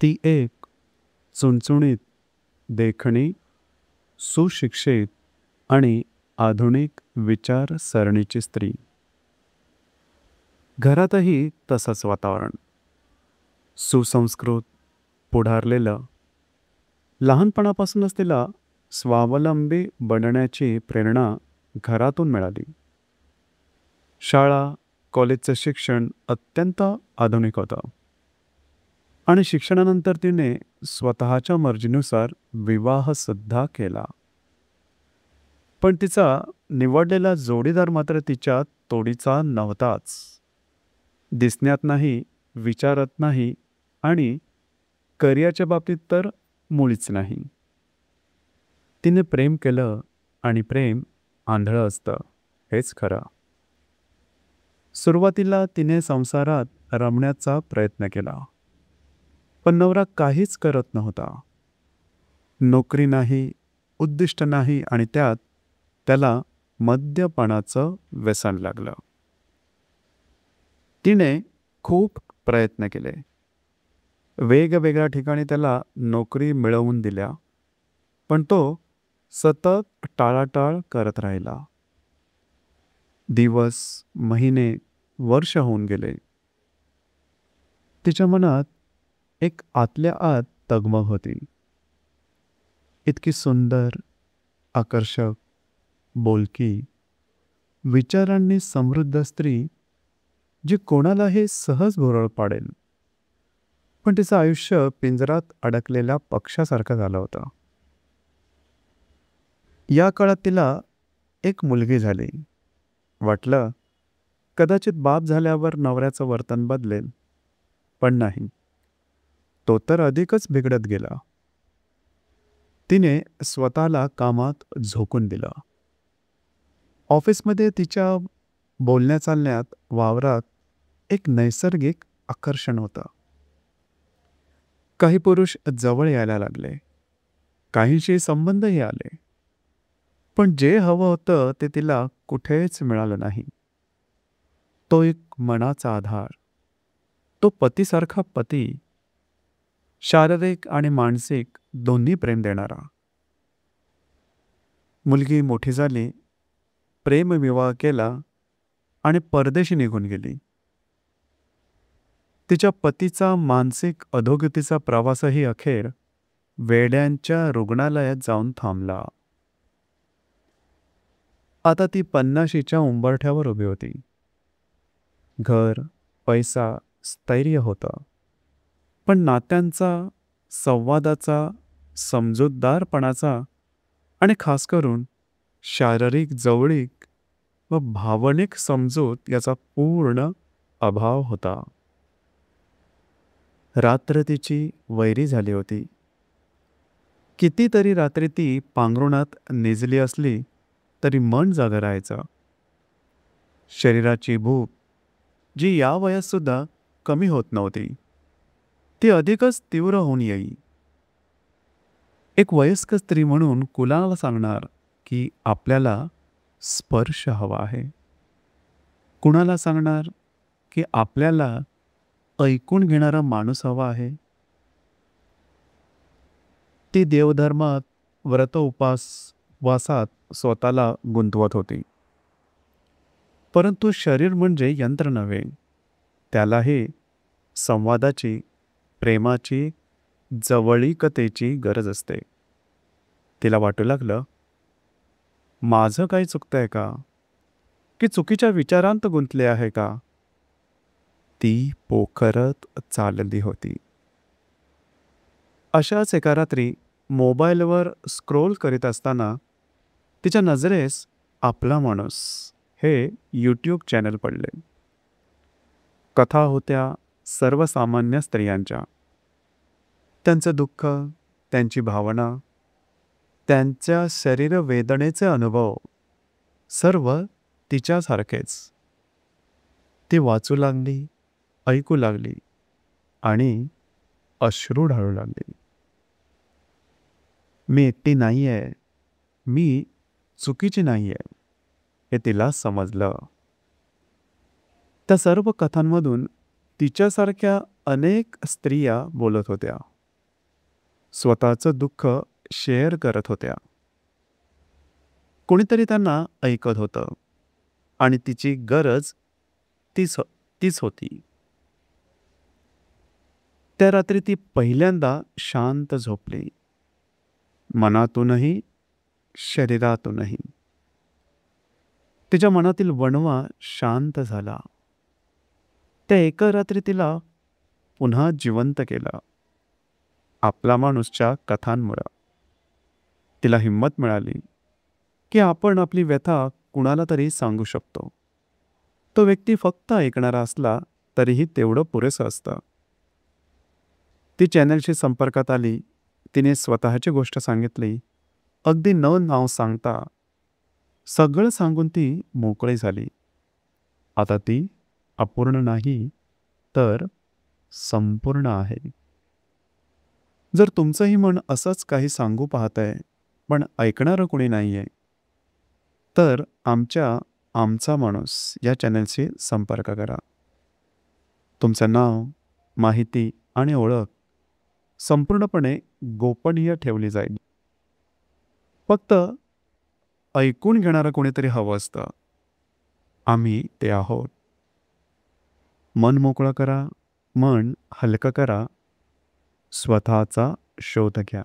ती एक चुणचुणीत, देखणी, सुशिक्षित आणि आधुनिक विचारसरणीची स्त्री. घरातही तसंच वातावरण. सुसंस्कृत, पुढारलेलं. लहानपणापासूनच तिला स्वावलंबी बनण्याची प्रेरणा घरातून मिळाली. शाळा, कॉलेजचं शिक्षण अत्यंत आधुनिक होतं आणि शिक्षणानंतर तिने स्वतःच्या मर्जीनुसार विवाहसुद्धा केला. पण तिचा निवडलेला जोडीदार मात्र तिच्या तोडीचा नव्हताच. दिसण्यात नाही, विचारत नाही आणि करिअरच्या बाबतीत तर मुळीच नाही. तिने प्रेम केलं आणि प्रेम आंधळं असतं, हेच खरं. सुरुवातीला तिने संसारात रमण्याचा प्रयत्न केला. पण नवरा काहीच करत नव्हता. नोकरी नाही, उद्दिष्ट नाही आणि त्यात त्याला मद्यपानाचं व्यसन लागलं. तिने खूप प्रयत्न केले. वेगवेगळ्या ठिकाणी त्याला नोकरी मिळवून दिल्या, पण तो सतत टाळाटाळ करत राहिला. दिवस, महिने, वर्ष होऊन गेले. तिच्या मनात एक आतल्या आत तगमग होती. इतकी सुंदर, आकर्षक, बोलकी, विचारांनी समृद्ध स्त्री जी कोणालाही सहज भुरळ पाडेल. पण तिचं आयुष्य पिंजरात अडकलेल्या पक्ष्यासारखं झालं होतं. या काळात तिला एक मुलगी झाली. वाटलं कदाचित बाप झाल्यावर नवऱ्याचं वर्तन बदलेल, पण नाही. तो तर अधिकच बिघडत गेला. तिने स्वतःला कामात झोकून दिलं. ऑफिसमध्ये तिच्या बोलण्या चालण्यात, वावरात एक नैसर्गिक आकर्षण होतं. काही पुरुष जवळ यायला लागले, काहींशी संबंधही आले. पण जे हवं होतं ते तिला कुठेच मिळालं नाही. तो एक मनाचा आधार, तो पतीसारखा पती, शारीरिक आणि मानसिक दोन्ही प्रेम देणारा. मुलगी मोठी झाली, प्रेमविवाह केला आणि परदेशी निघून गेली. तिच्या पतीचा मानसिक अधोगतीचा प्रवासही अखेर वेड्यांच्या रुग्णालयात जाऊन थांबला. आता ती 50च्या उंबरठ्यावर उभी होती. घर, पैसा, स्थैर्य होतं. पण नात्यांचा, संवादाचा, समजूतदारपणाचा आणि खास करून शारीरिक जवळीक व भावनिक समजूत याचा पूर्ण अभाव होता. रात्र तिची वैरी झाली होती. कितीतरी रात्री ती पांघरुणात निजली असली तरी मन जागं राहायचं. शरीराची भूक, जी या वयात सुद्धा कमी होत नव्हती, ती अधिकच तीव्र होऊन येई. एक वयस्क स्त्री म्हणून कुणाला सांगणार की आपल्याला स्पर्श हवा आहे? कुणाला सांगणार की आपल्याला ऐकून घेणारा माणूस हवा आहे? ती देवधर्मात, व्रत उपवासात स्वतःला गुंतवत होती. परंतु शरीर म्हणजे यंत्र नव्हे. त्यालाही संवादाची, प्रेमाची, जवळीकतेची गरज असते. तिला वाटू लागलं, माझं काही चुकतंय का? की चुकीच्या विचारांत गुंतले आहे का? ती पोखरत चालली होती. अशाच एका रात्री मोबाईलवर स्क्रोल करीत असताना तिच्या नजरेस आपला माणूस हे यूट्यूब चॅनल पडले. कथा होत्या सर्वसामान्य स्त्रियांच्या. त्यांचं दुःख, त्यांची भावना, त्यांच्या शरीरवेदनेचे अनुभव सर्व तिच्यासारखेच. ती वाचू लागली, ऐकू लागली आणि अश्रू ढाळू लागली. मी एकटी नाही आहे, मी चुकीची नाही आहे, हे तिला समजलं. त्या सर्व कथांमधून तिच्यासारख्या अनेक स्त्रिया बोलत होत्या. स्वतःचं दुःख शेअर करत होत्या. कोणीतरी त्यांना ऐकत होतं आणि तिची गरज तीच तीच होती. त्या रात्री ती पहिल्यांदा शांत झोपली. मनातूनही, शरीरातूनही. तिच्या मनातील वणवा शांत झाला. त्या एका रात्री तिला पुन्हा जिवंत केलं. आपला माणूसच्या कथांमुळं. तिला हिंमत मिळाली की आपण आपली व्यथा कुणाला तरी सांगू शकतो. तो व्यक्ती फक्त ऐकणारा असला तरीही तेवढं पुरेसं असतं. ती चॅनलशी संपर्कात आली. तिने स्वतःची गोष्ट सांगितली. अगदी न नाव सांगता सगळं सांगून ती मोकळी झाली. आता ती अपूर्ण नाही तर संपूर्ण आहे. जर तुमचंही मन असंच काही सांगू पाहतंय पण ऐकणारं कोणी नाहीये, तर आमचा माणूस या चॅनलशी संपर्क करा. तुमचं नाव, माहिती आणि ओळख संपूर्णपणे गोपनीय ठेवली जाईल. फक्त ऐकून घेणारं कोणीतरी हवं असतं. आम्ही ते आहोत. मन मोकळं करा, मन हलकं करा, स्वतःचा शोध घ्या.